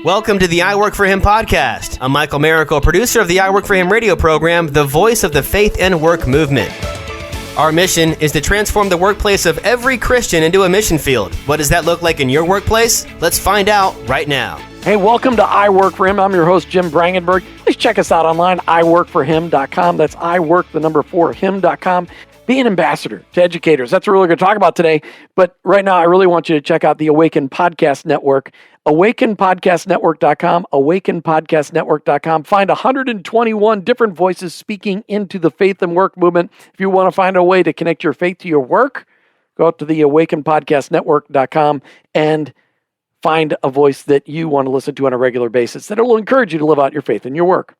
Welcome to the I Work For Him podcast. I'm Michael Miracle, producer of the I Work For Him radio program, the voice of the faith and work movement. Our mission is to transform the workplace of every Christian into a mission field. What does that look like in your workplace? Let's find out right now. Hey, welcome to I Work For Him. I'm your host, Jim Brangenberg. Please check us out online, iworkforhim.com. That's him.com. Be an ambassador to educators. That's what we're going to talk about today. But right now, I really want you to check out the Awaken Podcast Network, awakenpodcastnetwork.com, awakenpodcastnetwork.com. Find 121 different voices speaking into the faith and work movement. If you want to find a way to connect your faith to your work, go out to the awakenpodcastnetwork.com and find a voice that you want to listen to on a regular basis that will encourage you to live out your faith in your work.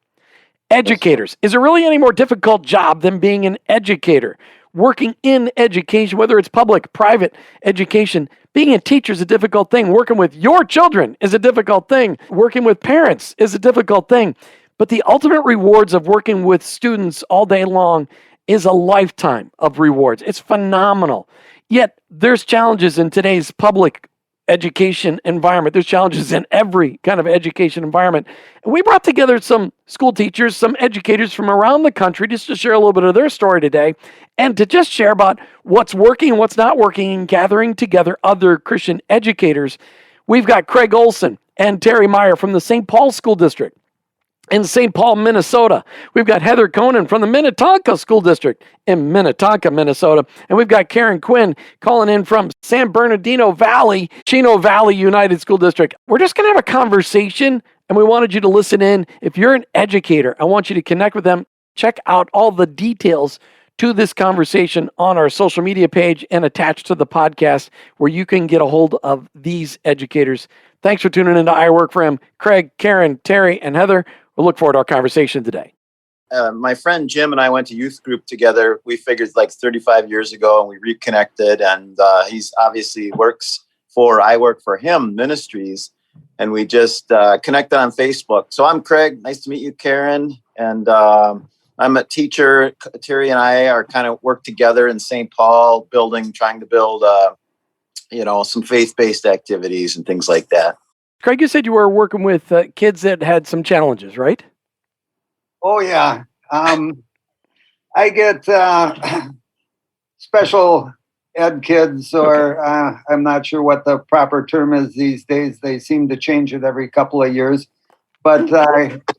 Educators. Is there really any more difficult job than being an educator? Working in education, whether it's public, private education, being a teacher is a difficult thing. Working with your children is a difficult thing. Working with parents is a difficult thing. But the ultimate rewards of working with students all day long is a lifetime of rewards. It's phenomenal. Yet there's challenges in today's public education environment. There's challenges in every kind of education environment. And we brought together some school teachers, some educators from around the country just to share a little bit of their story today and to just share about what's working and what's not working and gathering together other Christian educators. We've got Craig Olsen and Terry Meier from the St. Paul School District in St. Paul, Minnesota. We've got Heather Kohnen from the Minnetonka School District in Minnetonka, Minnesota. And we've got Cuen calling in from San Bernardino Valley, Chino Valley United School District. We're just going to have a conversation, and we wanted you to listen in. If you're an educator, I want you to connect with them. Check out all the details to this conversation on our social media page and attached to the podcast where you can get a hold of these educators. Thanks for tuning in to I Work For Him. Craig, Karen, Terry, and Heather. We'll look forward to our conversation today. My friend Jim and I went to youth group together. We figured like 35 years ago, and we reconnected. And he's obviously works for I Work For Him Ministries, and we just connected on Facebook. So I'm Craig. Nice to meet you, Karen. And I'm a teacher. Terry and I are kind of work together in St. Paul, trying to build, some faith-based activities and things like that. Craig, you said you were working with kids that had some challenges, right? Oh, yeah. I get special ed kids, or I'm not sure what the proper term is these days. They seem to change it every couple of years. But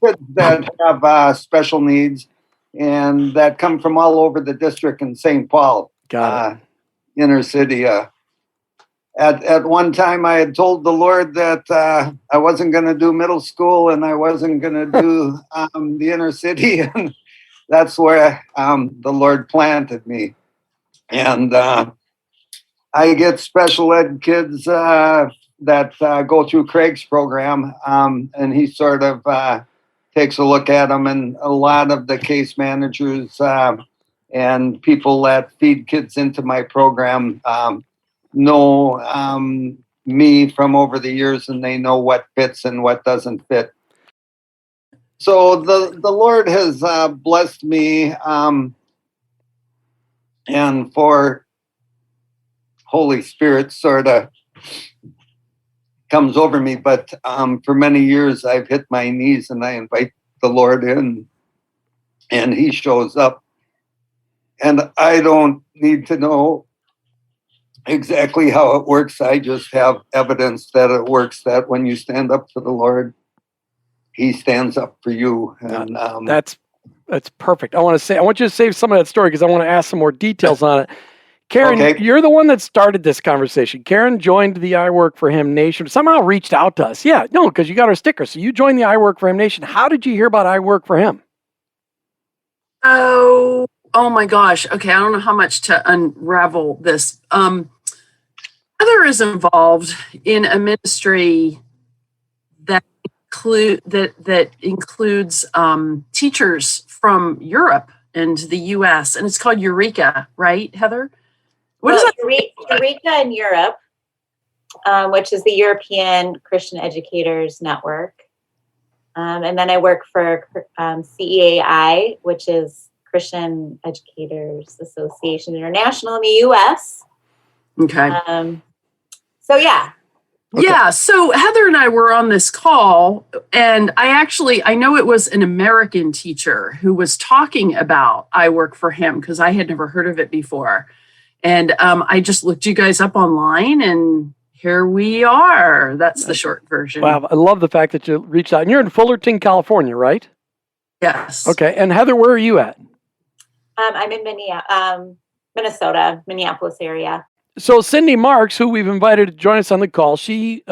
kids that have special needs and that come from all over the district in St. Paul, inner city. At one time, I had told the Lord that I wasn't going to do middle school and I wasn't going to do the inner city. And that's where the Lord planted me. And I get special ed kids that go through Craig's program. And he sort of takes a look at them. And a lot of the case managers and people that feed kids into my program know me from over the years, and they know what fits and what doesn't fit. So the Lord has blessed me, and for Holy Spirit sort of comes over me. But for many years, I've hit my knees and I invite the Lord in, and He shows up. And I don't need to know exactly how it works. I just have evidence that it works, that when you stand up for the Lord, He stands up for you. And that's perfect. I want you to save some of that story because I want to ask some more details on it. Karen, okay. You're the one that started this conversation. Karen joined the I Work For Him Nation, somehow reached out to us. Yeah, no, because you got our sticker. So you joined the I Work For Him Nation. How did you hear about I Work For Him? Oh my gosh. Okay. I don't know how much to unravel this. Heather is involved in a ministry that includes teachers from Europe and the US, and it's called Eureka, right, Heather? What is that? Eureka in Europe, which is the European Christian Educators Network. And then I work for CEAI, which is Christian Educators Association International in the U.S. Okay. So yeah, Okay. Yeah. So Heather and I were on this call, and I know it was an American teacher who was talking about I Work for Him, because I had never heard of it before. And I just looked you guys up online, and here we are. That's the short version. Wow. I love the fact that you reached out. And you're in Fullerton, California, right? Yes. Okay. And Heather, where are you at? I'm in Minnesota, Minneapolis area. So Cindy Marks, who we've invited to join us on the call, she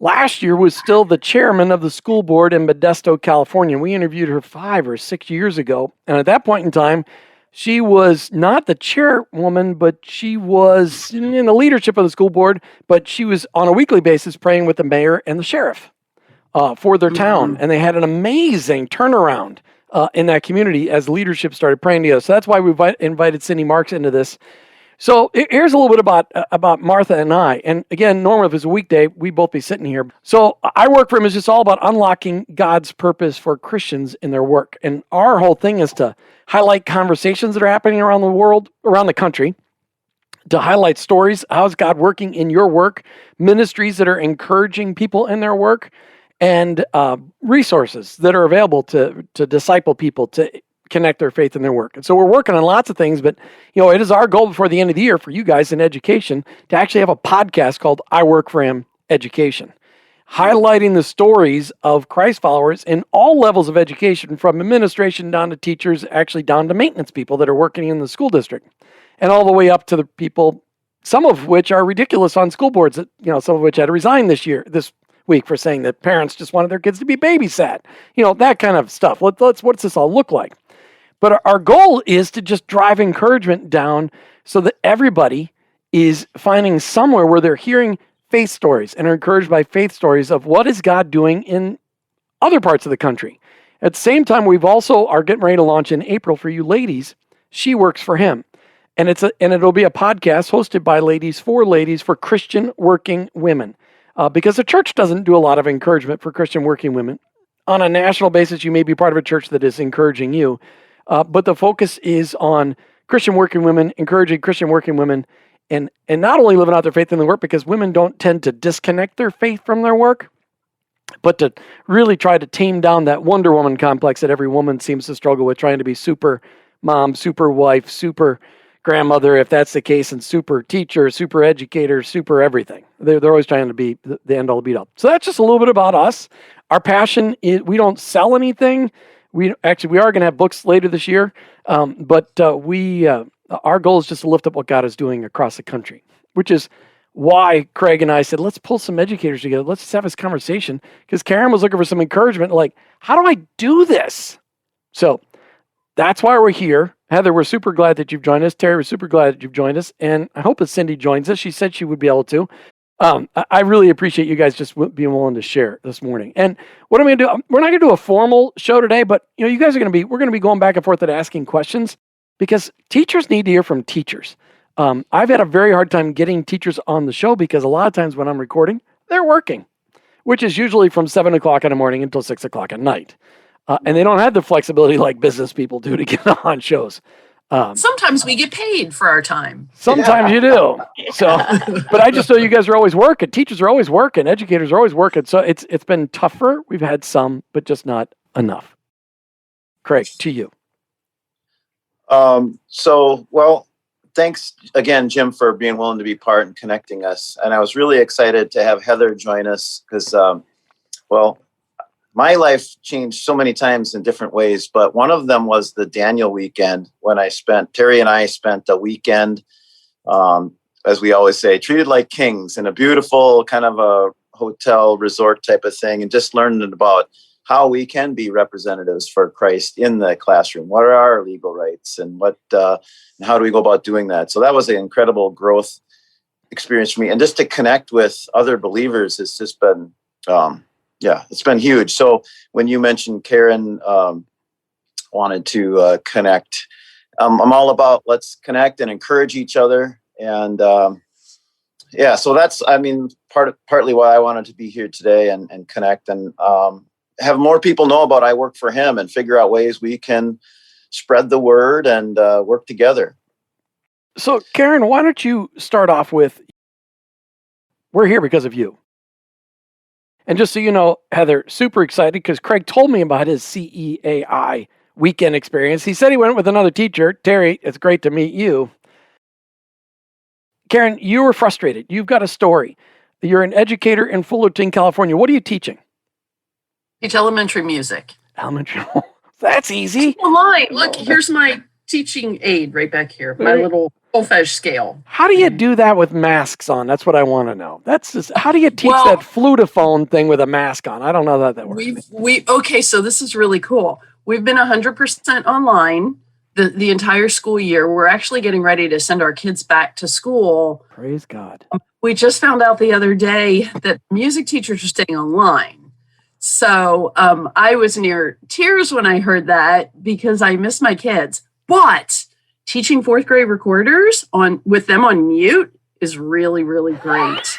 last year was still the chairman of the school board in Modesto, California. We interviewed her 5 or 6 years ago. And at that point in time, she was not the chairwoman, but she was in the leadership of the school board, but she was on a weekly basis praying with the mayor and the sheriff for their town. And they had an amazing turnaround in that community as leadership started praying together. So that's why we invited Cindy Marks into this. So here's a little bit about Martha and I. And again, normally if it was a weekday, we'd both be sitting here. So I Work for Him is just all about unlocking God's purpose for Christians in their work. And our whole thing is to highlight conversations that are happening around the world, around the country, to highlight stories. How's God working in your work? Ministries that are encouraging people in their work, and resources that are available to disciple people, to connect their faith in their work. And so we're working on lots of things, but it is our goal before the end of the year for you guys in education to actually have a podcast called I Work for Him Education, highlighting the stories of Christ followers in all levels of education, from administration down to teachers, actually down to maintenance people that are working in the school district, and all the way up to the people, some of which are ridiculous on school boards, that some of which had to resign this week for saying that parents just wanted their kids to be babysat, that kind of stuff. What's this all look like? But our goal is to just drive encouragement down so that everybody is finding somewhere where they're hearing faith stories and are encouraged by faith stories of what is God doing in other parts of the country. At the same time, we've also are getting ready to launch in April for you ladies, She Works for Him. And it'll be a podcast hosted by ladies for Christian working women. Because the church doesn't do a lot of encouragement for Christian working women. On a national basis, you may be part of a church that is encouraging you. But the focus is on Christian working women, encouraging Christian working women, and not only living out their faith in the work, because women don't tend to disconnect their faith from their work, but to really try to tame down that Wonder Woman complex that every woman seems to struggle with, trying to be super mom, super wife, super grandmother, if that's the case, and super teacher, super educator, super everything. They're always trying to be the end all be all. So that's just a little bit about us. Our passion is we don't sell anything. We are going to have books later this year, but our goal is just to lift up what God is doing across the country, which is why Craig and I said, let's pull some educators together. Let's just have this conversation, because Karen was looking for some encouragement, like, how do I do this? So that's why we're here. Heather, we're super glad that you've joined us. Terry, we're super glad that you've joined us. And I hope that Cindy joins us. She said she would be able to. I really appreciate you guys just being willing to share this morning. And what I'm going to do, we're not going to do a formal show today, but you guys we're going to be going back and forth at asking questions, because teachers need to hear from teachers. I've had a very hard time getting teachers on the show, because a lot of times when I'm recording, they're working, which is usually from 7 o'clock in the morning until 6 o'clock at night. And they don't have the flexibility like business people do to get on shows. Sometimes we get paid for our time. Sometimes you do. So, but I just know you guys are always working. Teachers are always working. Educators are always working. So it's been tougher. We've had some, but just not enough. Craig, to you. Thanks again, Jim, for being willing to be part and connecting us. And I was really excited to have Heather join us, because, my life changed so many times in different ways, but one of them was the Daniel weekend, when Terry and I spent a weekend, as we always say, treated like kings, in a beautiful kind of a hotel resort type of thing, and just learned about how we can be representatives for Christ in the classroom. What are our legal rights, and and how do we go about doing that? So that was an incredible growth experience for me. And just to connect with other believers, it's just been, it's been huge. So when you mentioned Karen wanted to connect, I'm all about let's connect and encourage each other. And so that's, partly why I wanted to be here today and connect and have more people know about I Work for Him, and figure out ways we can spread the word and work together. So Karen, why don't you start off with, We're here because of you. And just so you know, Heather, super excited because Craig told me about his CEAI weekend experience. He said he went with another teacher. Terry, it's great to meet you. Karen, you were frustrated. You've got a story. You're an educator in Fullerton, California. What are you teaching? Teach elementary music. Elementary. That's easy. Online. Look, here's my teaching aid right back here. My little solfege scale. How do you do that with masks on? That's what I want to know. That's just, how do you teach that flutophone thing with a mask on? I don't know that works. Okay, so this is really cool. We've been 100% online the entire school year. We're actually getting ready to send our kids back to school. Praise God. We just found out the other day that music teachers are staying online. So I was near tears when I heard that because I miss my kids. But teaching fourth grade recorders with them on mute is really, really great.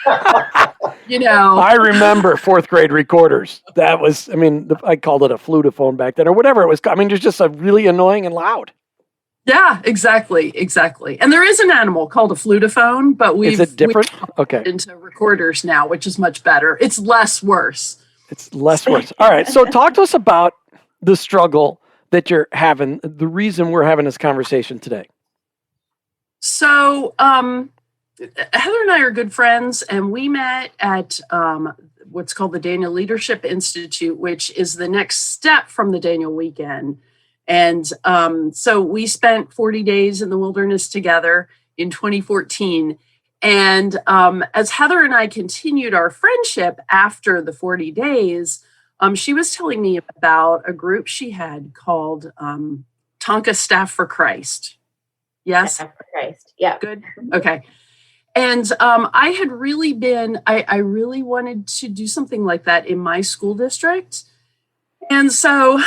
I remember fourth grade recorders. That was, I called it a flutophone back then or whatever it was. It's just a really annoying and loud. Yeah, exactly. And there is an animal called a flutophone, but is it different? Okay. Into recorders now, which is much better. It's less worse. All right. So talk to us about the struggle that you're having, the reason we're having this conversation today. So, Heather and I are good friends, and we met at what's called the Daniel Leadership Institute, which is the next step from the Daniel Weekend. And so we spent 40 days in the wilderness together in 2014. And as Heather and I continued our friendship after the 40 days, she was telling me about a group she had called Tonka Staff for Christ. Yes? Staff for Christ. Yeah. Good. Okay. And I had really I really wanted to do something like that in my school district. And so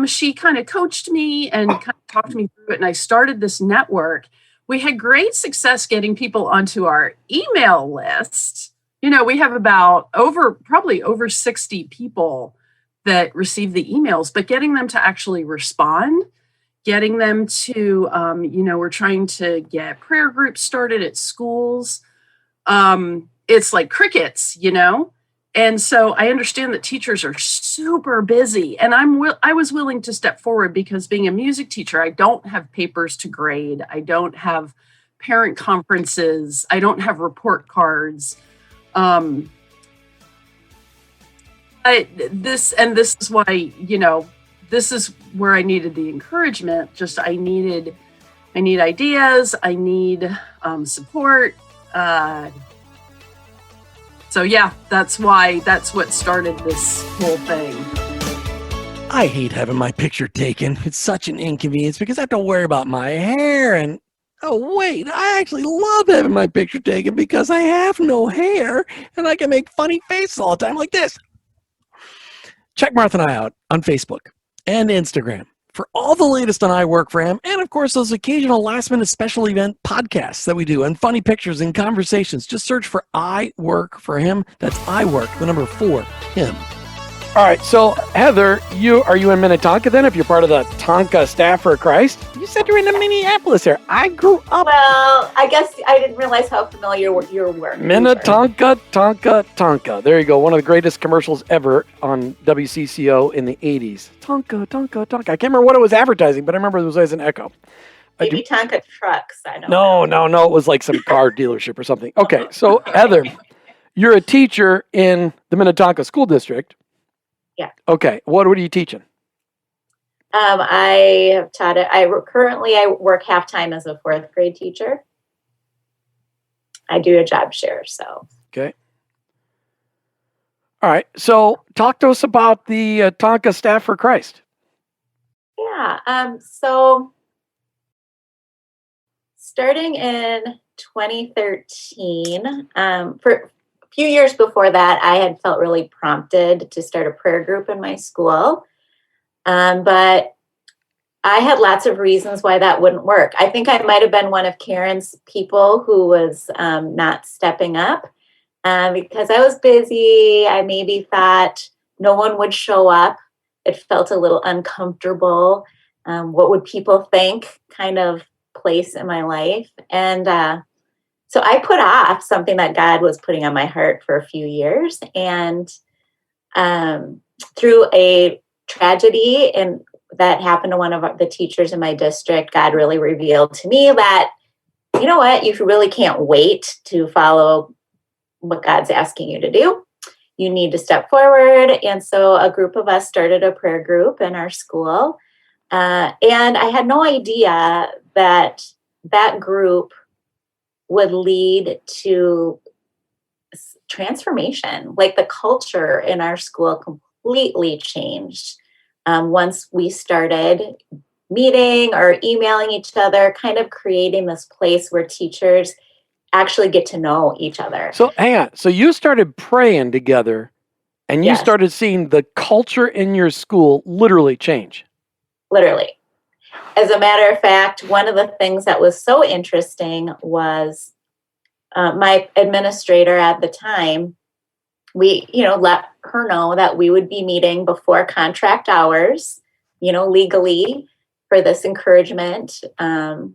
she kind of coached me and kind of talked me through it. And I started this network. We had great success getting people onto our email list. We have probably over 60 people that receive the emails, but getting them to actually respond, getting them to, we're trying to get prayer groups started at schools. It's like crickets, And so I understand that teachers are super busy, and I was willing to step forward because being a music teacher, I don't have papers to grade. I don't have parent conferences. I don't have report cards. This is why, this is where I needed the encouragement. I need ideas. I need support. So yeah, that's what started this whole thing. I hate having my picture taken. It's such an inconvenience because I have to worry about my hair and oh wait, I actually love having my picture taken because I have no hair and I can make funny faces all the time like this. Check Martha and I out on Facebook and Instagram for all the latest on I Work For Him and, of course, those occasional last-minute special event podcasts that we do and funny pictures and conversations. Just search for I Work For Him. That's I Work, the number 4, Him. All right, so Heather, are you in Minnetonka then if you're part of the Tonka Staff for Christ? You said you're in Minneapolis here. I grew up. Well, I guess I didn't realize how familiar your work. Minnetonka, Tonka. There you go. One of the greatest commercials ever on WCCO in the 80s. Tonka. I can't remember what it was advertising, but I remember there was always an echo. Maybe Tonka trucks. I don't know. No. It was like some car dealership or something. Okay, so Heather, you're a teacher in the Minnetonka School District. Yeah. Okay. What are you teaching? I have taught it. I work half-time as a fourth grade teacher. I do a job share, so. Okay. All right. So talk to us about the Tonka Staff for Christ. Yeah. So starting in 2013, for few years before that, I had felt really prompted to start a prayer group in my school. But I had lots of reasons why that wouldn't work. I think I might have been one of Karen's people who was not stepping up because I was busy. I maybe thought no one would show up. It felt a little uncomfortable. What would people think kind of place in my life? And So I put off something that God was putting on my heart for a few years. And through a tragedy and that happened to one of the teachers in my district, God really revealed to me that, you know what, you really can't wait to follow what God's asking you to do. You need to step forward. And so a group of us started a prayer group in our school. And I had no idea that that group would lead to transformation. Like the culture in our school completely changed once we started meeting or emailing each other, kind of creating this place where teachers actually get to know each other. So hang on. So you started praying together and you started seeing the culture in your school literally change. Literally. As a matter of fact, one of the things that was so interesting was my administrator at the time, we, let her know that we would be meeting before contract hours, legally for this encouragement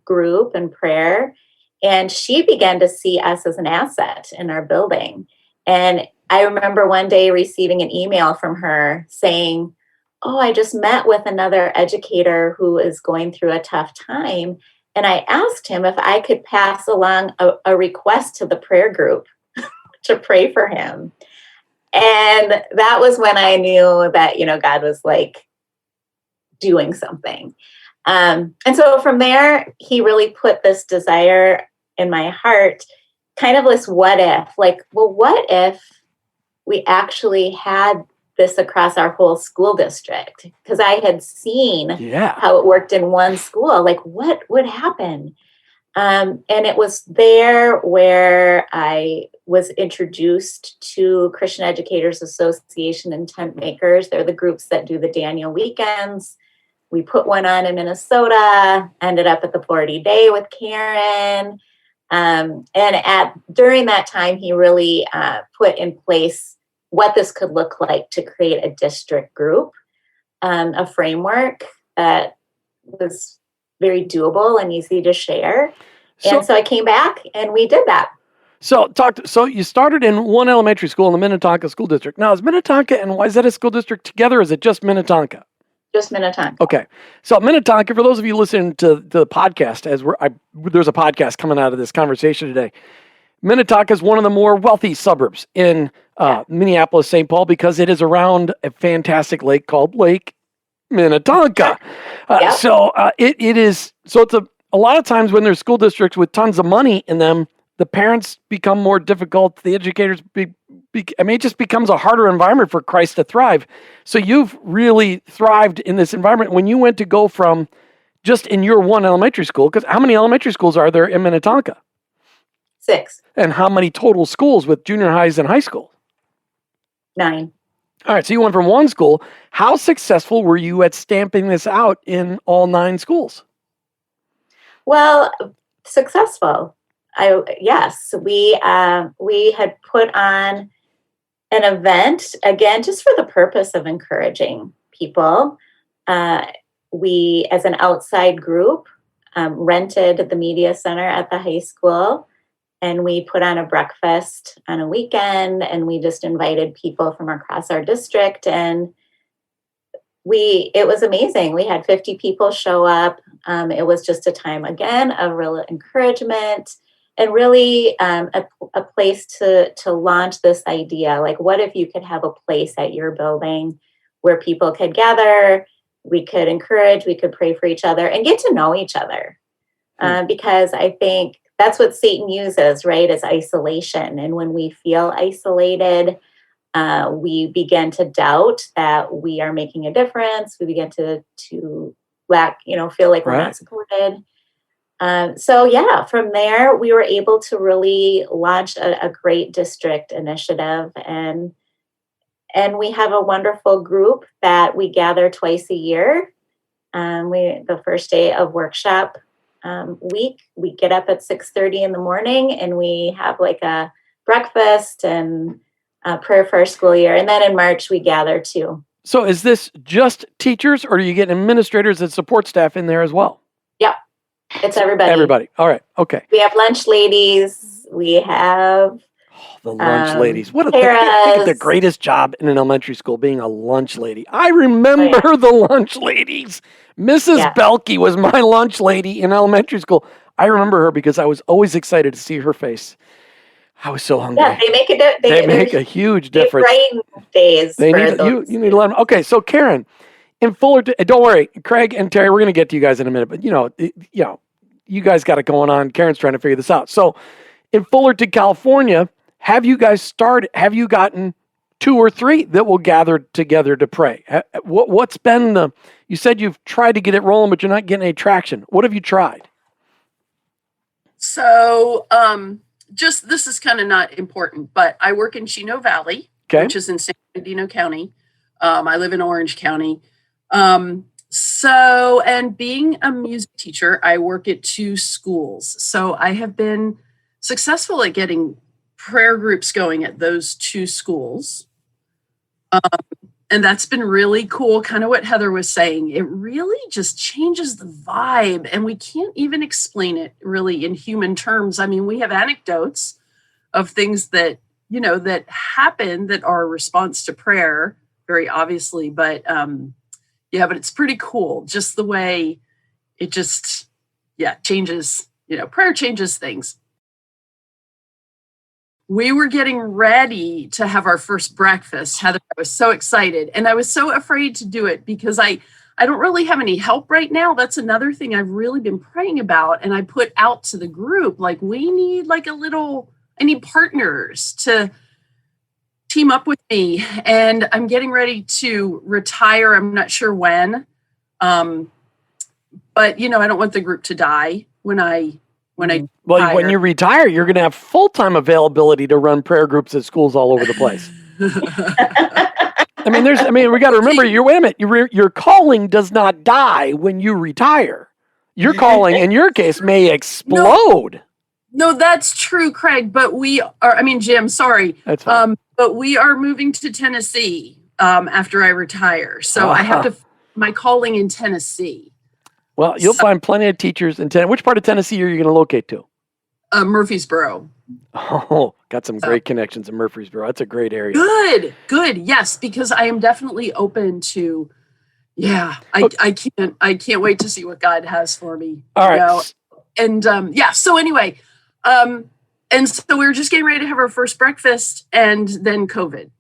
group and prayer. And she began to see us as an asset in our building. And I remember one day receiving an email from her saying, "Oh, I just met with another educator who is going through a tough time. And I asked him if I could pass along a request to the prayer group to pray for him." And that was when I knew that, God was like doing something. And so from there, he really put this desire in my heart, kind of this what if, like, well, what if we actually had this across our whole school district? Because I had seen how it worked in one school. Like, what would happen? And it was there where I was introduced to Christian Educators Association and Tent Makers. They're the groups that do the Daniel weekends. We put one on in Minnesota, ended up at the 40-day with Karen. And during that time, he really put in place what this could look like to create a district group, a framework that was very doable and easy to share. And so I came back and we did that. So you started in one elementary school in the Minnetonka School District. Now, is Minnetonka and Wayzata School District together, or is it just Minnetonka? Just Minnetonka. Okay. So Minnetonka, for those of you listening to the podcast, there's a podcast coming out of this conversation today. Minnetonka is one of the more wealthy suburbs in Minneapolis, St. Paul, because it is around a fantastic lake called Lake Minnetonka. It is, so it's a lot of times when there's school districts with tons of money in them, the parents become more difficult. The educators, it just becomes a harder environment for Christ to thrive. So you've really thrived in this environment. When you went to go from just in your one elementary school, because how many elementary schools are there in Minnetonka? 6. And how many total schools with junior highs and high school? 9. All right, so you went from one school. How successful were you at stamping this out in all 9 schools? Well, successful. Yes, we had put on an event, again, just for the purpose of encouraging people. We, as an outside group, rented the media center at the high school, and we put on a breakfast on a weekend, and we just invited people from across our district, and it was amazing. We had 50 people show up. It was just a time, again, of real encouragement and really a place to launch this idea. Like, what if you could have a place at your building where people could gather, we could encourage, we could pray for each other and get to know each other. Because I think that's what Satan uses, right, is isolation. And when we feel isolated, we begin to doubt that we are making a difference. We begin to lack, feel like we're not supported. From there, we were able to really launch a great district initiative. And we have a wonderful group that we gather twice a year. The first day of workshop week, we get up at 6:30 in the morning and we have like a breakfast and prayer for our school year. And then in March, we gather too. So is this just teachers, or do you get administrators and support staff in there as well? Yep. It's everybody. Everybody. All right. Okay. We have lunch ladies. We have the lunch ladies. What a think of the greatest job in an elementary school, being a lunch lady. I remember the lunch ladies. Mrs. Belkey was my lunch lady in elementary school. I remember her because I was always excited to see her face. I was so hungry. Yeah, they make a huge difference. Days they need you need to let them. Okay, so Karen, in Fullerton, don't worry, Craig and Terry, we're going to get to you guys in a minute, but you guys got it going on. Karen's trying to figure this out. So in Fullerton, California, have you gotten 2 or 3 that will gather together to pray? What's been you said you've tried to get it rolling, but you're not getting any traction. What have you tried? So, this is kind of not important, but I work in Chino Valley, which is in San Bernardino County. I live in Orange County. And being a music teacher, I work at 2 schools. So I have been successful at getting prayer groups going at those 2 schools. And that's been really cool. Kind of what Heather was saying. It really just changes the vibe, and we can't even explain it really in human terms. I mean, we have anecdotes of things that, that happen that are a response to prayer, very obviously, but but it's pretty cool. Just the way it just, changes, prayer changes things. We were getting ready to have our first breakfast. Heather, I was so excited. And I was so afraid to do it because I don't really have any help right now. That's another thing I've really been praying about. And I put out to the group, we need I need partners to team up with me. And I'm getting ready to retire. I'm not sure when. But, I don't want the group to die when when you retire, you're going to have full-time availability to run prayer groups at schools all over the place. We got to remember, your calling does not die when you retire. Your calling, in your case, may explode. No, that's true, Craig. But Jim, sorry. That's fine. But we are moving to Tennessee after I retire. So I have my calling in Tennessee. Well, you'll find plenty of teachers in Tennessee. Which part of Tennessee are you going to locate to? Murfreesboro. Oh, got some great connections in Murfreesboro. That's a great area. Good. Yes, because I am definitely open to. Yeah, I can't wait to see what God has for me. All right. And So anyway, and so we were just getting ready to have our first breakfast, and then COVID.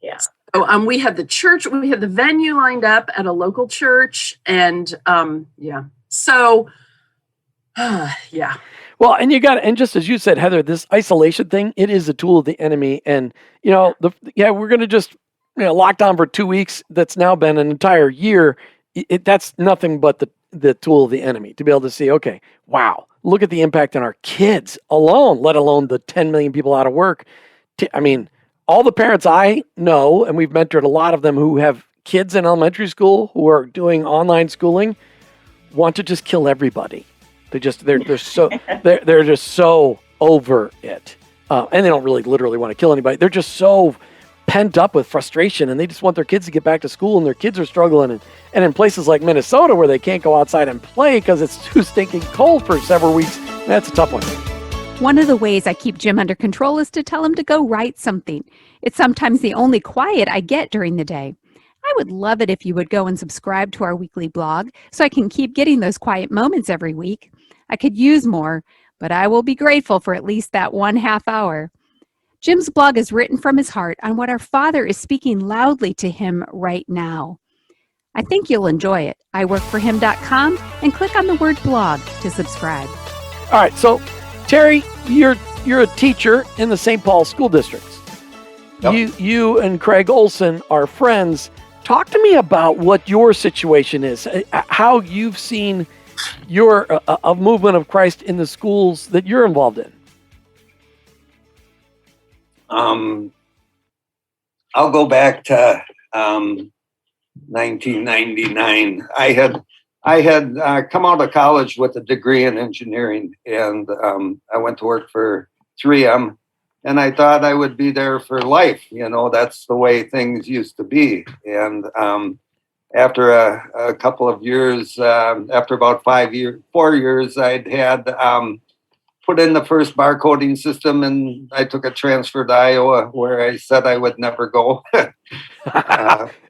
Yeah. So we had the church, we had the venue lined up at a local church, and So, yeah. Well, and just as you said, Heather, this isolation thing, it is a tool of the enemy. And, we're going to just, lock down for 2 weeks. That's now been an entire year. That's nothing but the tool of the enemy to be able to see, okay, wow, look at the impact on our kids alone, let alone the 10 million people out of work. All the parents I know, and we've mentored a lot of them who have kids in elementary school who are doing online schooling, want to just kill everybody. They're just so over it, and they don't really literally want to kill anybody. They're just so pent up with frustration, and they just want their kids to get back to school, and their kids are struggling. And in places like Minnesota where they can't go outside and play because it's too stinking cold for several weeks, that's a tough one. One of the ways I keep Jim under control is to tell him to go write something. It's sometimes the only quiet I get during the day. I would love it if you would go and subscribe to our weekly blog so I can keep getting those quiet moments every week. I could use more, but I will be grateful for at least that 1/2 hour. Jim's blog is written from his heart on what our Father is speaking loudly to him right now. I think you'll enjoy it. iworkforhim.com and click on the word blog to subscribe. All right, so Terry, you're a teacher in the St. Paul school districts. Yep. You and Craig Olsen are friends. Talk to me about what your situation is, how you've seen a movement of Christ in the schools that you're involved in. I'll go back to 1999. I had come out of college with a degree in engineering, and I went to work for 3M, and I thought I would be there for life. That's the way things used to be. And after a couple of years, after about 4 years, I'd had put in the first barcoding system, and I took a transfer to Iowa where I said I would never go.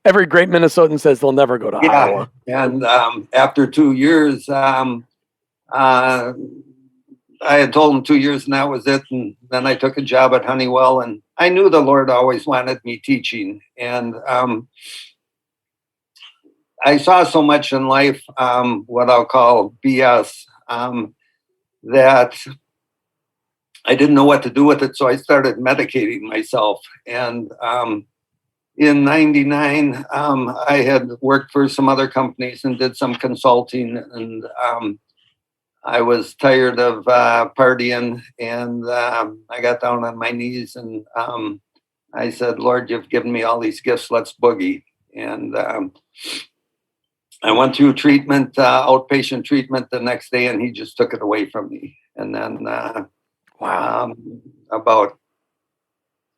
Every great Minnesotan says they'll never go to Iowa. And after 2 years, I had told him 2 years and that was it. And then I took a job at Honeywell, and I knew the Lord always wanted me teaching. And I saw so much in life, what I'll call BS, that I didn't know what to do with it. So I started medicating myself. And in 99, I had worked for some other companies and did some consulting, and I was tired of partying, and I got down on my knees, and I said, Lord, you've given me all these gifts, let's boogie. And I went through treatment, outpatient treatment the next day, and he just took it away from me. And then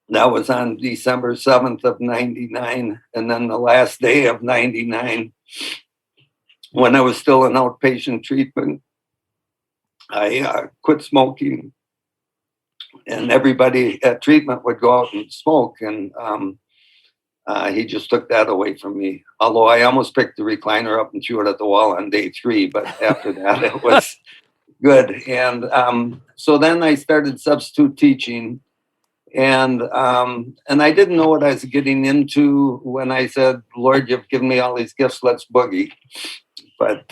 that was on December 7th of 99. And then the last day of 99, when I was still in outpatient treatment, I quit smoking, and everybody at treatment would go out and smoke. And he just took that away from me. Although I almost picked the recliner up and threw it at the wall on day 3, but after that it was good. And so then I started substitute teaching, and I didn't know what I was getting into when I said, Lord, you've given me all these gifts, let's boogie. But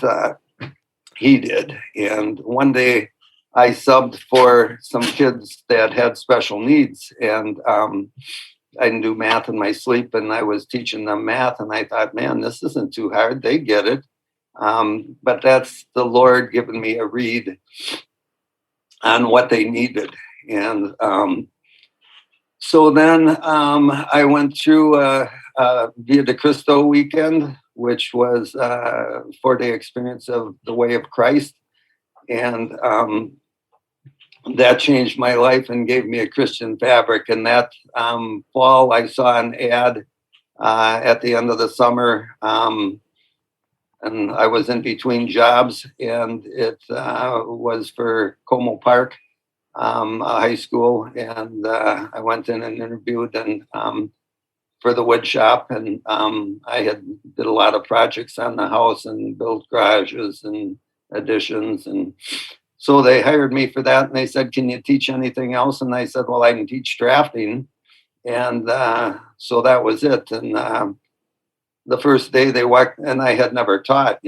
he did. And one day I subbed for some kids that had special needs, and I didn't do math in my sleep, and I was teaching them math, and I thought, man, this isn't too hard. They get it. But that's the Lord giving me a read on what they needed. And so then I went through Via de Cristo weekend, which was a 4-day experience of the way of Christ. And that changed my life and gave me a Christian fabric. And that fall, I saw an ad at the end of the summer. And I was in between jobs, and it was for Como Park, a high school. And I went in and interviewed and for the wood shop. And I had did a lot of projects on the house and built garages and additions. And so they hired me for that, and they said, can you teach anything else? And I said, well, I can teach drafting. And so that was it. And the first day they walked, and I had never taught,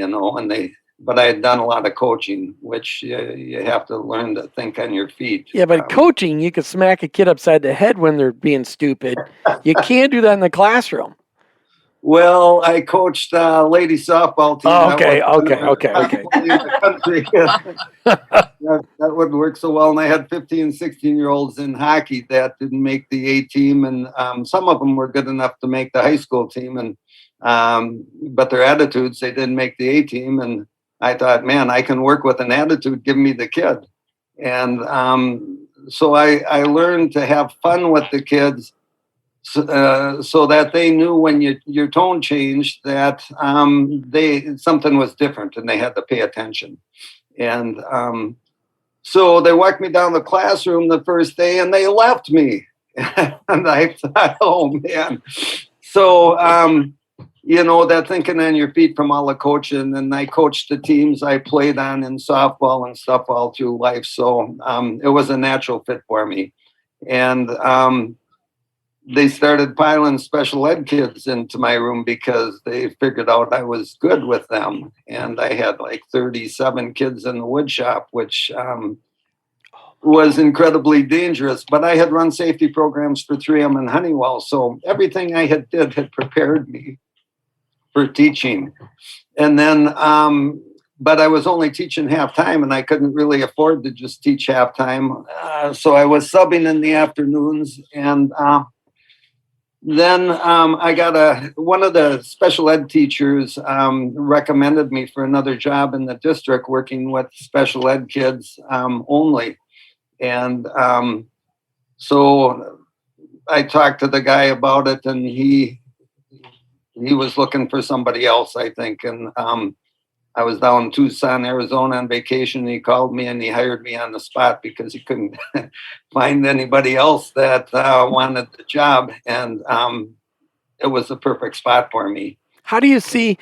but I had done a lot of coaching, which you have to learn to think on your feet. Yeah, but coaching, you could smack a kid upside the head when they're being stupid. You can't do that in the classroom. Well, I coached lady softball team. Oh, okay. That wouldn't work so well. And I had 15 and 16-year-olds in hockey that didn't make the A team. And some of them were good enough to make the high school team. And but their attitudes, they didn't make the A team. And I thought, man, I can work with an attitude. Give me the kid. And so I learned to have fun with the kids. So that they knew when your tone changed that something was different, and they had to pay attention. And so they walked me down the classroom the first day, and they left me. And I thought, oh man. So that thinking on your feet from all the coaching, and I coached the teams I played on in softball and stuff all through life. So it was a natural fit for me. And they started piling special ed kids into my room because they figured out I was good with them. And I had like 37 kids in the wood shop, which was incredibly dangerous. But I had run safety programs for 3M and Honeywell. So everything I had prepared me for teaching. And then, but I was only teaching half-time, and I couldn't really afford to just teach half-time. So I was subbing in the afternoons. And then I got one of the special ed teachers recommended me for another job in the district working with special ed kids only. And so I talked to the guy about it, and he was looking for somebody else, I think. And I was down in Tucson, Arizona on vacation. He called me and he hired me on the spot because he couldn't find anybody else that wanted the job. And it was the perfect spot for me. How do you see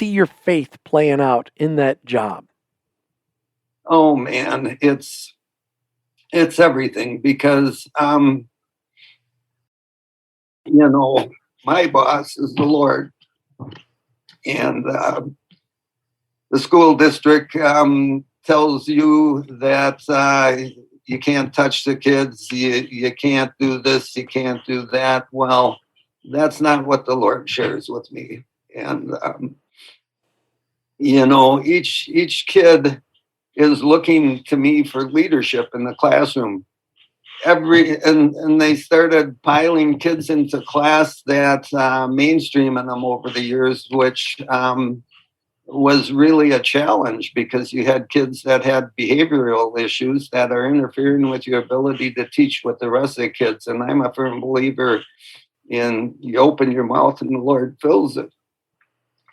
your faith playing out in that job? Oh man, it's everything because my boss is the Lord, and the school district tells you that you can't touch the kids, you can't do this, you can't do that. Well, that's not what the Lord shares with me. And each kid is looking to me for leadership in the classroom. And they started piling kids into class that mainstreaming them over the years, which was really a challenge because you had kids that had behavioral issues that are interfering with your ability to teach with the rest of the kids. And I'm a firm believer in you open your mouth and the Lord fills it.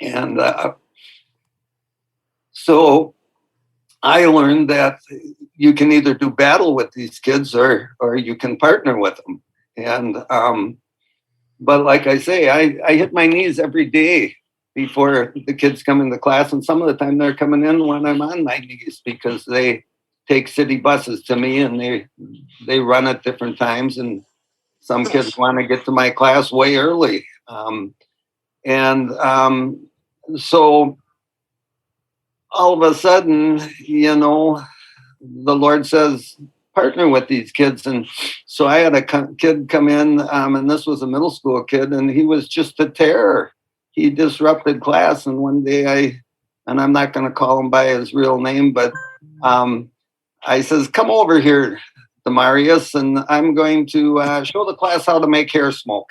And so I learned that you can either do battle with these kids or you can partner with them. And but like I say, I hit my knees every day before the kids come into class, and some of the time they're coming in when I'm on my knees because they take city buses to me and they run at different times, and some kids want to get to my class way early. So all of a sudden, the Lord says, partner with these kids. And so I had a kid come in, and this was a middle school kid, and he was just a terror. He disrupted class. And one day I'm not going to call him by his real name, but I says, come over here, Demarius, and I'm going to show the class how to make hair smoke.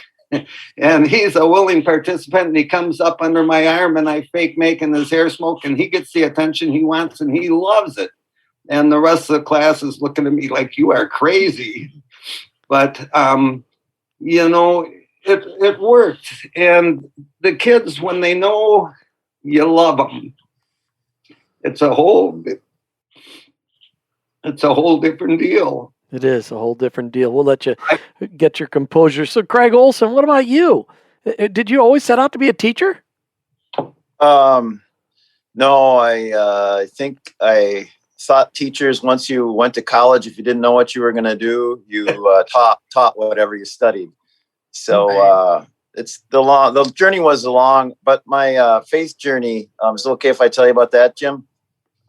And he's a willing participant, and he comes up under my arm, and I fake making his hair smoke, and he gets the attention he wants, and he loves it. And the rest of the class is looking at me like, you are crazy. But, it worked. And the kids, when they know you love them, it's a whole different deal. It is a whole different deal. We'll let you get your composure. So, Craig Olsen, what about you? Did you always set out to be a teacher? No, I think I thought teachers, once you went to college, if you didn't know what you were going to do, you taught whatever you studied. So the journey was long, but my faith journey, is it okay if I tell you about that, Jim?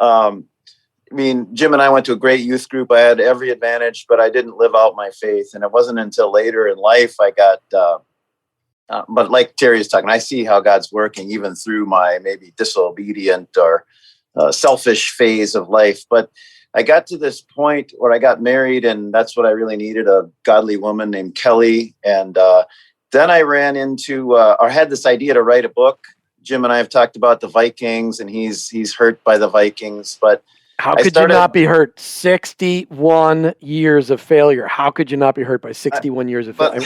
Jim and I went to a great youth group. I had every advantage, but I didn't live out my faith. And it wasn't until later in life I got, but like Terry is talking, I see how God's working even through my maybe disobedient or selfish phase of life. But I got to this point where I got married, and that's what I really needed, a godly woman named Kelly. And then I ran into, or had this idea to write a book. Jim and I have talked about the Vikings, and he's hurt by the Vikings, but how could you not be hurt? 61 years of failure. How could you not be hurt by 61 years of failure?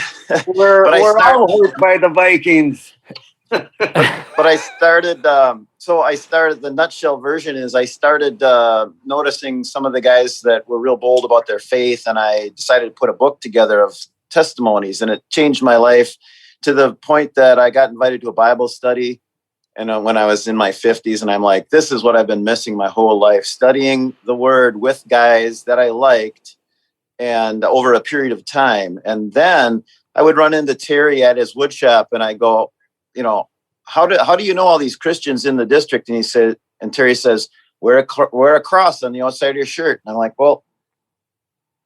We're all hurt by the Vikings. But I started, the nutshell version is I started noticing some of the guys that were real bold about their faith, and I decided to put a book together of testimonies, and it changed my life to the point that I got invited to a Bible study. And when I was in my 50s, and I'm like, this is what I've been missing my whole life, studying the word with guys that I liked and over a period of time. And then I would run into Terry at his wood shop, and I go, how do you know all these Christians in the district? And Terry says, wear a cross on the outside of your shirt. And I'm like, well,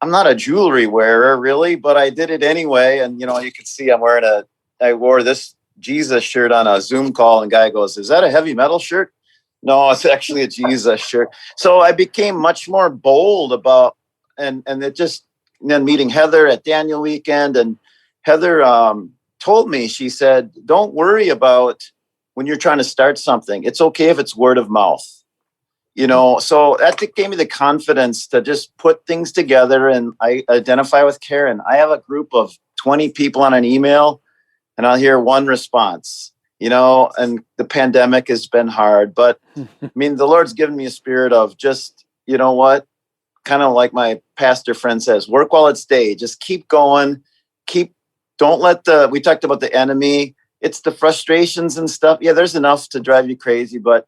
I'm not a jewelry wearer really, but I did it anyway. And, you can see I wore this Jesus shirt on a Zoom call, and guy goes, is that a heavy metal shirt? No, it's actually a Jesus shirt. So I became much more bold about, and then meeting Heather at Daniel weekend, and Heather told me, she said, don't worry about when you're trying to start something. It's okay if it's word of mouth, so that gave me the confidence to just put things together. And I identify with Karen. I have a group of 20 people on an email, and I'll hear one response. and the pandemic has been hard, but I mean, the Lord's given me a spirit of just, you know what, kind of like my pastor friend says, work while it's day, just keep going, don't let we talked about the enemy. It's the frustrations and stuff. Yeah, there's enough to drive you crazy, but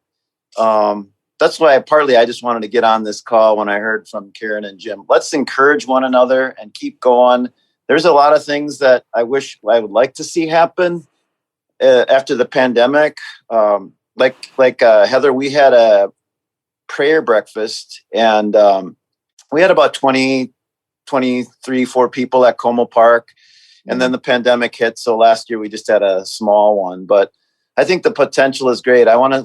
that's why I just wanted to get on this call when I heard from Karen and Jim. Let's encourage one another and keep going. There's a lot of things that I wish I would like to see happen after the pandemic. Like Heather, we had a prayer breakfast, and we had about 4 people at Como Park. And then the pandemic hit. So last year we just had a small one, but I think the potential is great. I want to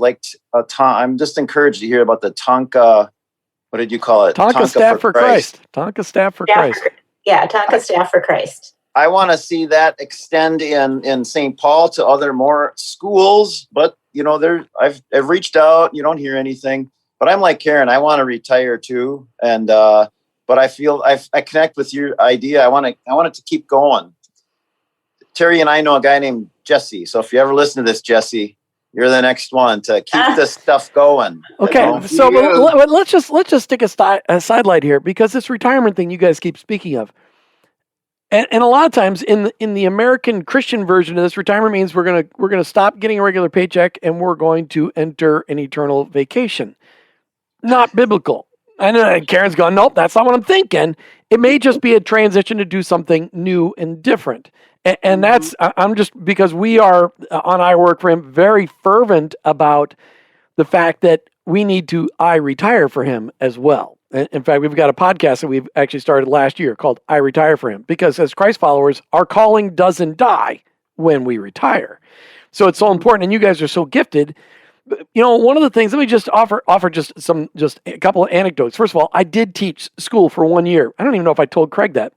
I'm just encouraged to hear about the Tonka. What did you call it? Tonka Staff for Christ. Tonka Staff for Christ. Yeah, Tonka Staff for Christ. I want to see that extend in St. Paul to other more schools. But I've reached out. You don't hear anything. But I'm like Karen. I want to retire too. And but I feel I connect with your idea. I want it to keep going. Terry and I know a guy named Jesse. So if you ever listen to this, Jesse, you're the next one to keep this stuff going. Okay, so let's just stick a sidelight here, because this retirement thing you guys keep speaking of, and a lot of times in the American Christian version of this, retirement means we're gonna stop getting a regular paycheck and we're going to enter an eternal vacation. Not biblical. I know Karen's going, nope, that's not what I'm thinking. It may just be a transition to do something new and different. And that's, I'm just, because we are on I Work for Him very fervent about the fact that we need to retire for Him as well. In fact, we've got a podcast that we've actually started last year called I Retire for Him, because as Christ followers, our calling doesn't die when we retire. So it's so important, and you guys are so gifted. One of the things, let me just offer just a couple of anecdotes. First of all, I did teach school for 1 year. I don't even know if I told Craig that.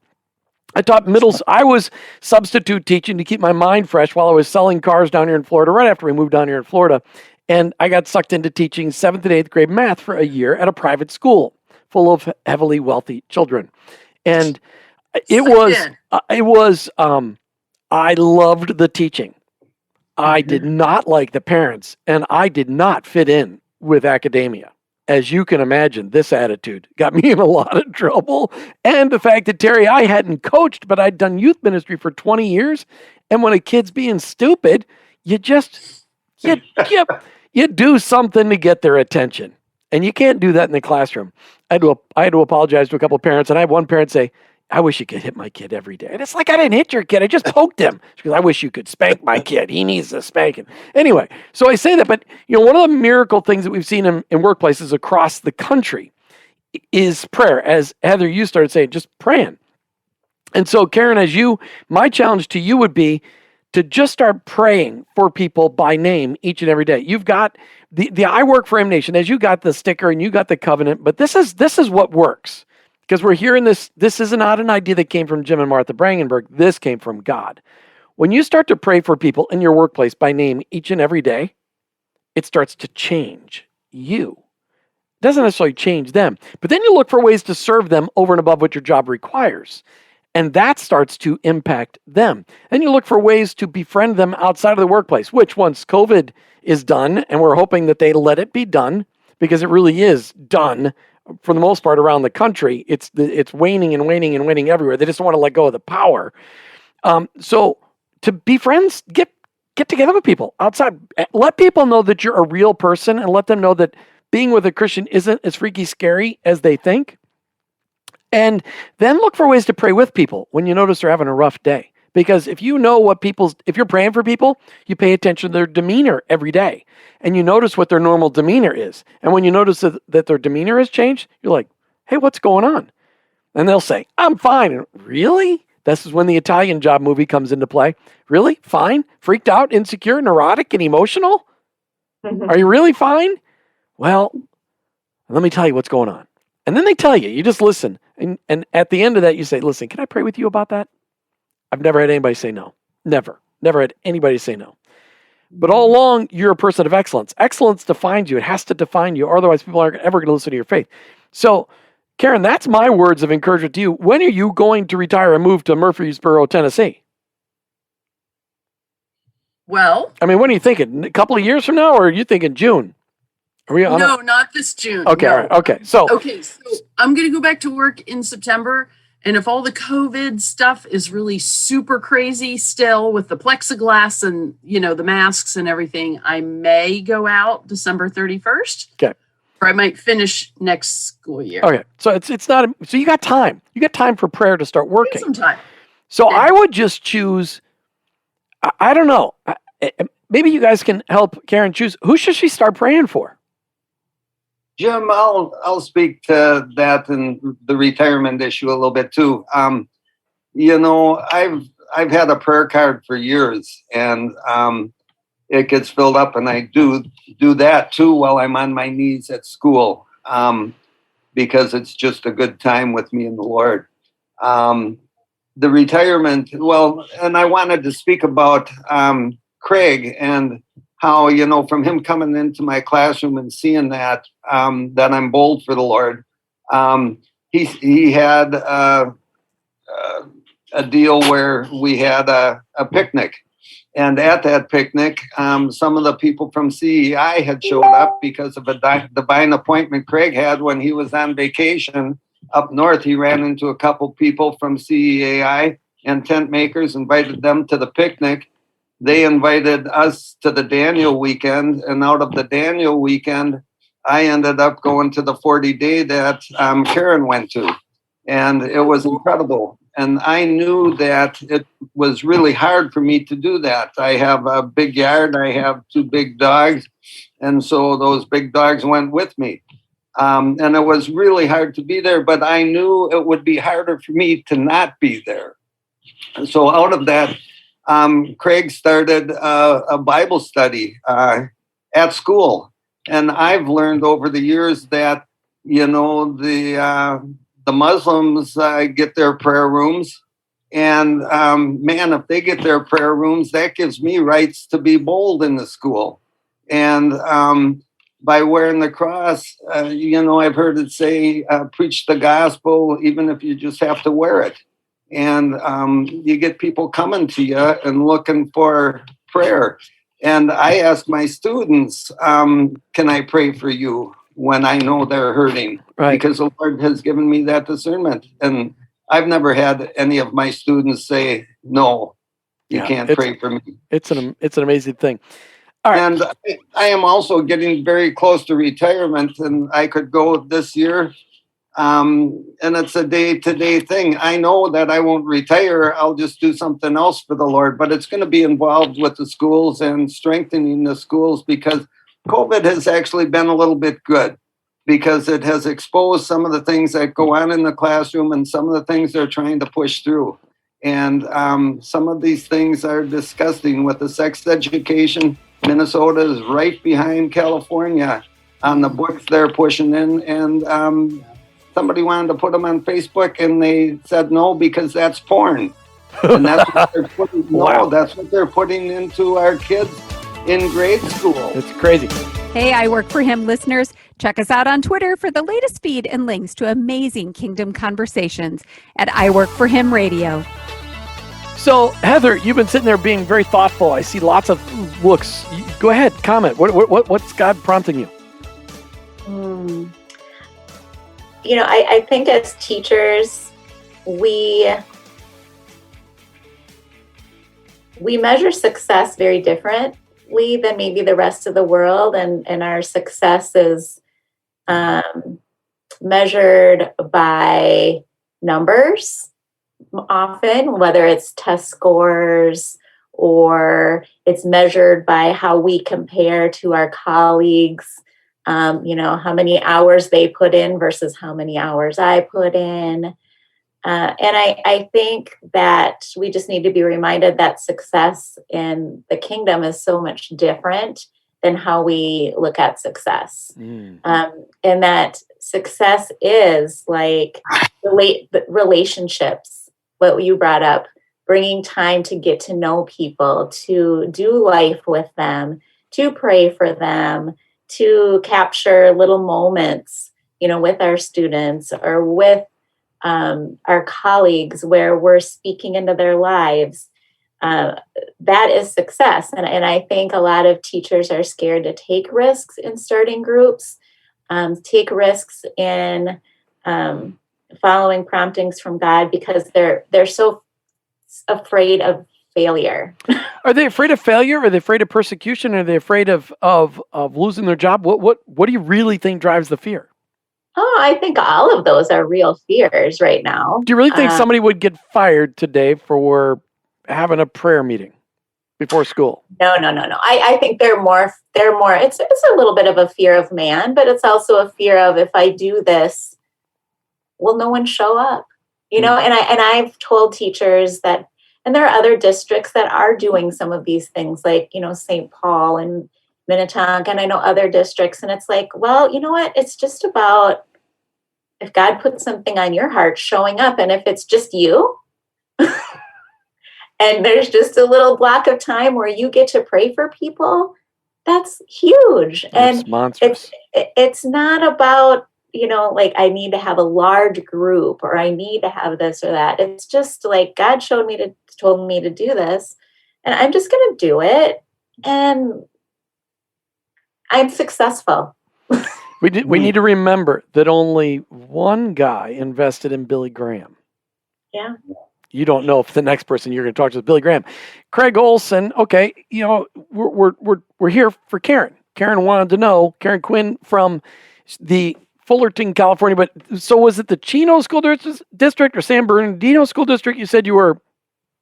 I taught I was substitute teaching to keep my mind fresh while I was selling cars down here in Florida, right after we moved down here in Florida. And I got sucked into teaching 7th and 8th grade math for a year at a private school full of heavily wealthy children. And I loved the teaching. I did not like the parents, and I did not fit in with academia. As you can imagine, this attitude got me in a lot of trouble. And the fact that, Terry, I hadn't coached, but I'd done youth ministry for 20 years. And when a kid's being stupid, you do something to get their attention. And you can't do that in the classroom. I had to apologize to a couple of parents, and I had one parent say, I wish you could hit my kid every day. And it's like, I didn't hit your kid. I just poked him. She goes, I wish you could spank my kid. He needs a spanking. Anyway, so I say that, but one of the miracle things that we've seen in workplaces across the country is prayer. As Heather, you started saying, just praying. And so, Karen, my challenge to you would be to just start praying for people by name each and every day. You've got the I Work for Him Nation, as you got the sticker and you got the covenant, but this is what works. Because we're hearing this is not an idea that came from Jim and Martha Brangenberg. This came from God. When you start to pray for people in your workplace by name each and every day, it starts to change you. It doesn't necessarily change them. But then you look for ways to serve them over and above what your job requires. And that starts to impact them. Then you look for ways to befriend them outside of the workplace, which once COVID is done, and we're hoping that they let it be done, because it really is done for the most part around the country. It's waning and waning and waning everywhere. They just don't want to let go of the power. So to be friends, get together with people outside. Let people know that you're a real person, and let them know that being with a Christian isn't as freaky scary as they think. And then look for ways to pray with people when you notice they're having a rough day. Because if you know if you're praying for people, you pay attention to their demeanor every day. And you notice what their normal demeanor is. And when you notice that their demeanor has changed, you're like, hey, what's going on? And they'll say, I'm fine. And, really? This is when the Italian Job movie comes into play. Really? Fine? Freaked out, insecure, neurotic, and emotional? Mm-hmm. Are you really fine? Well, let me tell you what's going on. And then they tell you just listen. And at the end of that, you say, listen, can I pray with you about that? I've never had anybody say no. Never had anybody say no. But all along, you're a person of excellence. Excellence defines you. It has to define you. Otherwise, people aren't ever going to listen to your faith. So, Karen, that's my words of encouragement to you. When are you going to retire and move to Murfreesboro, Tennessee? Well, I mean, when are you thinking? A couple of years from now, or are you thinking June? Are we on? no, not this June. Okay, No. all right, okay. So I'm going to go back to work in September. And if all the COVID stuff is really super crazy still with the plexiglass and, the masks and everything, I may go out December 31st. Okay. Or I might finish next school year. Okay. So it's not, so you got time. You got time for prayer to start working. Some time. So I would just choose, I don't know. Maybe you guys can help Karen choose. Who should she start praying for? Jim, I'll speak to that and the retirement issue a little bit too. I've had a prayer card for years, and it gets filled up, and I do that too while I'm on my knees at school, because it's just a good time with me and the Lord. The retirement, and I wanted to speak about Craig and how, from him coming into my classroom and seeing that I'm bold for the Lord. He had a deal where we had a picnic. And at that picnic, some of the people from CEI had showed up because of a divine appointment Craig had when he was on vacation up north. He ran into a couple people from CEI and tent makers, invited them to the picnic. They invited us to the Daniel weekend, and out of the Daniel weekend, I ended up going to the 40-day that Karen went to, and it was incredible. And I knew that it was really hard for me to do that. I have a big yard, I have 2 big dogs, and so those big dogs went with me. And it was really hard to be there, but I knew it would be harder for me to not be there. And so out of that, Craig started a Bible study at school. And I've learned over the years that, the Muslims get their prayer rooms. And if they get their prayer rooms, that gives me rights to be bold in the school. And by wearing the cross, I've heard it say, preach the gospel, even if you just have to wear it. And you get people coming to you and looking for prayer. And I ask my students, can I pray for you when I know they're hurting? Right. Because the Lord has given me that discernment. And I've never had any of my students say, no, you can't pray for me. It's an amazing thing. All right. And I am also getting very close to retirement, and I could go this year. And it's a day-to-day thing. I know that I won't retire. I'll just do something else for the Lord, but it's going to be involved with the schools and strengthening the schools, because COVID has actually been a little bit good, because it has exposed some of the things that go on in the classroom and some of the things they're trying to push through. And some of these things are disgusting with the sex education. Minnesota is right behind California on the books they're pushing in. And somebody wanted to put them on Facebook, and they said no, because that's porn. And that's what they're putting. Wow. That's what they're putting into our kids in grade school. It's crazy. Hey, I Work for Him listeners, check us out on Twitter for the latest feed and links to amazing Kingdom conversations at I Work for Him Radio. So, Heather, you've been sitting there being very thoughtful. I see lots of looks. Go ahead, comment. What's God prompting you? I think as teachers, we measure success very differently than maybe the rest of the world, and our success is measured by numbers often, whether it's test scores or it's measured by how we compare to our colleagues. How many hours they put in versus how many hours I put in. And I think that we just need to be reminded that success in the kingdom is so much different than how we look at success. And that success is like relationships, what you brought up, bringing time to get to know people, to do life with them, to pray for them, to capture little moments, with our students or with our colleagues where we're speaking into their lives. that is success. And I think a lot of teachers are scared to take risks in starting groups, take risks in following promptings from God, because they're so afraid of failure. Are they afraid of failure? Are they afraid of persecution? Are they afraid of losing their job? What do you really think drives the fear? Oh, I think all of those are real fears right now. Do you really think somebody would get fired today for having a prayer meeting before school? No. I think they're more, it's a little bit of a fear of man, but it's also a fear of, if I do this, will no one show up? And I've told teachers that, and there are other districts that are doing some of these things, like, St. Paul and Minnetonka, and I know other districts, and it's like, well, you know what? It's just about, if God puts something on your heart, showing up. And if it's just you, and there's just a little block of time where you get to pray for people, that's huge. That's and monstrous. It's not about, like, I need to have a large group, or I need to have this or that. It's just like, God told me to do this, and I'm just going to do it. And I'm successful. We need to remember that only one guy invested in Billy Graham. Yeah. You don't know if the next person you're going to talk to is Billy Graham. Craig Olsen. Okay, we're here for Karen. Karen wanted to know, Karen Cuen from the Fullerton, California. But so was it the Chino School District or San Bernardino School District? You said you work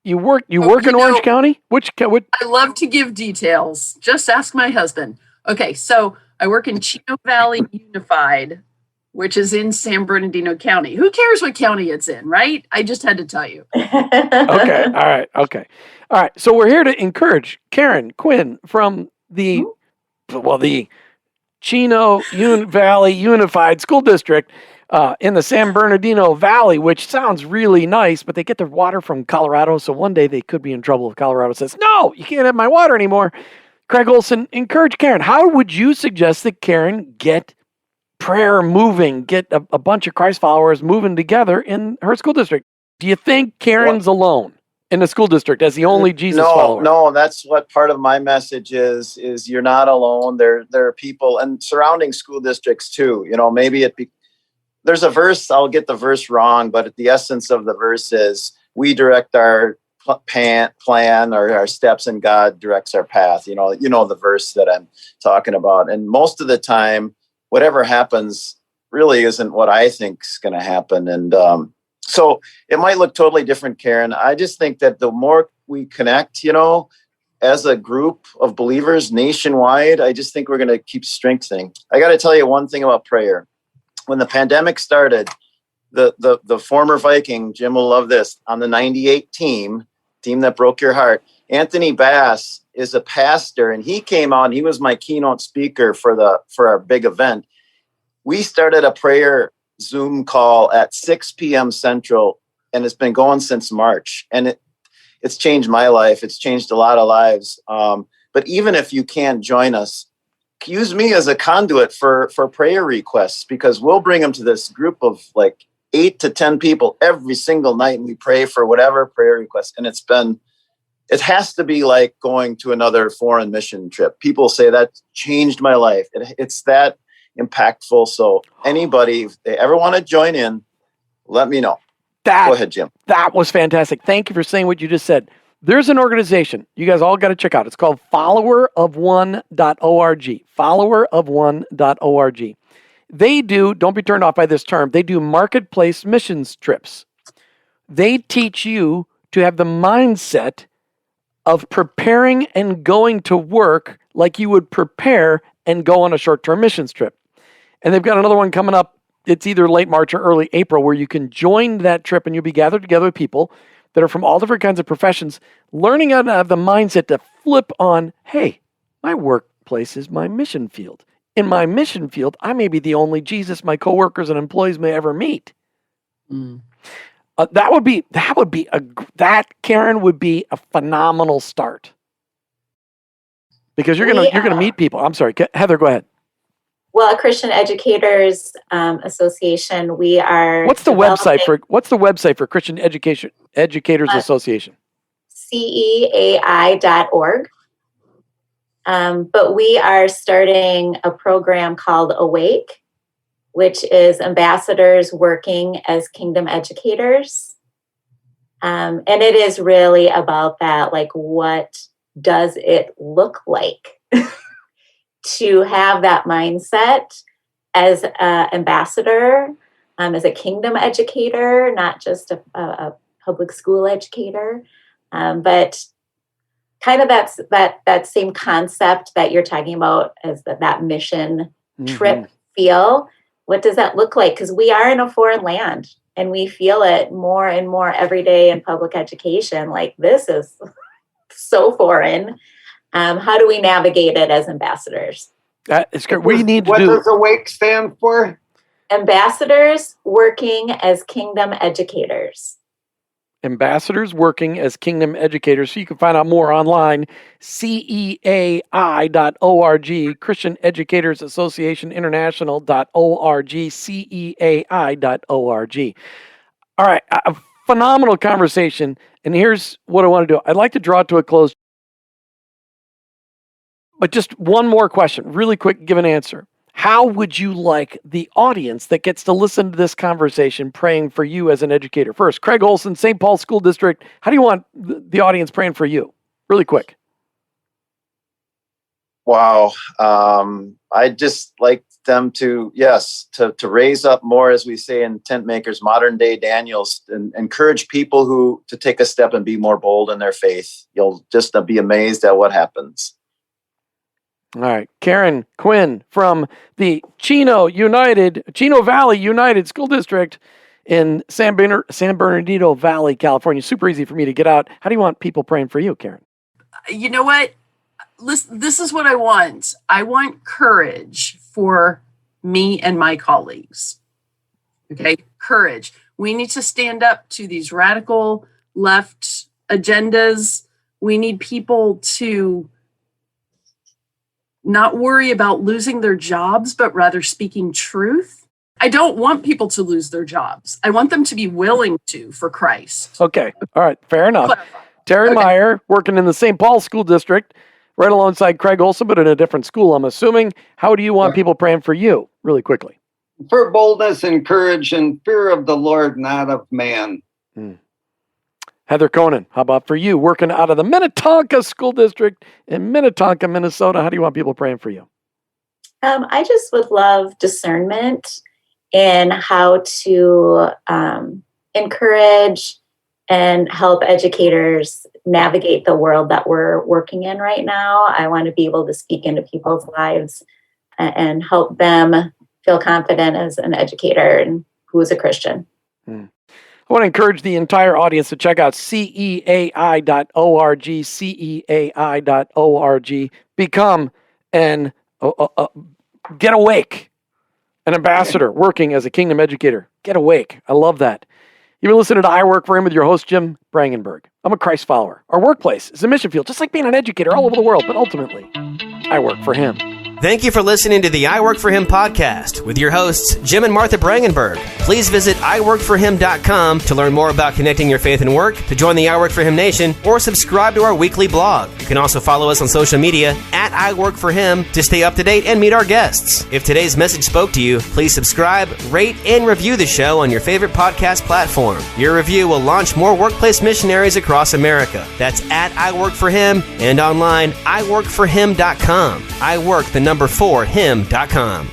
in Orange County? Which? I love to give details. Just ask my husband. Okay, so I work in Chino Valley Unified, which is in San Bernardino County. Who cares what county it's in, right? I just had to tell you. Okay. All right. So we're here to encourage Karen Cuen from the Chino Valley Unified School District in the San Bernardino Valley, which sounds really nice, but they get their water from Colorado. So one day they could be in trouble if Colorado says, no, you can't have my water anymore. Craig Olsen, encourage Karen. How would you suggest that Karen get prayer moving, get a bunch of Christ followers moving together in her school district? Do you think Karen's alone in the school district as the only Jesus follower? No, that's what part of my message is you're not alone. There are people and surrounding school districts too. Maybe there's a verse, I'll get the verse wrong, but the essence of the verse is, we direct our plan or our steps, and God directs our path. The verse that I'm talking about. And most of the time, whatever happens really isn't what I think is going to happen. And so it might look totally different, Karen. I just think that the more we connect, as a group of believers nationwide, I just think we're going to keep strengthening. I got to tell you one thing about prayer. When the pandemic started, the former Viking, Jim will love this, on the 98 team that broke your heart, Anthony Bass is a pastor, and he came on. He was my keynote speaker for our big event. We started a prayer Zoom call at 6 p.m. Central, and it's been going since March. And it's changed my life. It's changed a lot of lives. But even if you can't join us, use me as a conduit for prayer requests, because we'll bring them to this group of like 8 to 10 people every single night, and we pray for whatever prayer request. And it has to be like going to another foreign mission trip. People say that changed my life. It's that impactful. So anybody, if they ever want to join in, let me know. Go ahead, Jim. That was fantastic. Thank you for saying what you just said. There's an organization you guys all got to check out. It's called followerofone.org. Followerofone.org. They do, don't be turned off by this term, they do marketplace missions trips. They teach you to have the mindset of preparing and going to work like you would prepare and go on a short-term missions trip. And they've got another one coming up. It's either late March or early April, where you can join that trip and you'll be gathered together with people that are from all different kinds of professions, learning how to have the mindset to flip on, hey, my workplace is my mission field. In my mission field, I may be the only Jesus my coworkers and employees may ever meet. Karen, would be a phenomenal start, because you're gonna meet people. I'm sorry, Heather, go ahead. Well, Christian Educators Association, we are. What's the website for Christian Educators Association? ceai.org. But we are starting a program called Awake, which is ambassadors working as kingdom educators. And it is really about that, like, what does it look like to have that mindset as an ambassador, as a kingdom educator, not just a public school educator, but kind of that same concept that you're talking about as that mission trip feel. What does that look like? Because we are in a foreign land and we feel it more and more every day in public education. Like, this is so foreign. How do we navigate it as ambassadors? That is great. We need to What does Awake stand for? Ambassadors working as kingdom educators. Ambassadors working as kingdom educators. So you can find out more online, ceai.org, Christian Educators Association International.org, ceai.org. All right, a phenomenal conversation. And here's what I want to do. I'd like to draw it to a close. But just one more question, really quick, give an answer. How would you like the audience that gets to listen to this conversation praying for you as an educator? First, Craig Olsen, St. Paul School District. How do you want the audience praying for you? Really quick. Wow. I'd just like them to raise up more, as we say in tent makers, modern day Daniels, and encourage people to take a step and be more bold in their faith. You'll just be amazed at what happens. All right. Karen Cuen from the Chino Valley United School District in San Bernardino Valley, California. Super easy for me to get out. How do you want people praying for you, Karen? You know what? This is what I want. I want courage for me and my colleagues. Okay? Courage. We need to stand up to these radical left agendas. We need people to not worry about losing their jobs, but rather speaking truth. I don't want people to lose their jobs. I want them to be willing to for Christ. Okay. All right. Fair enough. Terry Meier, working in the St. Paul School District, right alongside Craig Olsen, but in a different school, I'm assuming. How do you want people praying for you, really quickly? For boldness and courage and fear of the Lord, not of man. Heather Kohnen, how about for you, working out of the Minnetonka School District in Minnetonka, Minnesota? How do you want people praying for you? I just would love discernment in how to encourage and help educators navigate the world that we're working in right now. I want to be able to speak into people's lives and help them feel confident as an educator and who is a Christian. I want to encourage the entire audience to check out ceai.org, ceai.org. Become get awake, an ambassador working as a kingdom educator. Get awake. I love that. You've been listening to I Work for Him with your host, Jim Brangenberg. I'm a Christ follower. Our workplace is a mission field, just like being an educator all over the world, but ultimately, I work for Him. Thank you for listening to the I Work for Him podcast with your hosts, Jim and Martha Brangenberg. Please visit iworkforhim.com to learn more about connecting your faith and work, to join the I Work for Him Nation, or subscribe to our weekly blog. You can also follow us on social media at I Work for Him to stay up to date and meet our guests. If today's message spoke to you, please subscribe, rate, and review the show on your favorite podcast platform. Your review will launch more workplace missionaries across America. That's at I Work for Him and online, iworkforhim.com. I work the number 4him.com.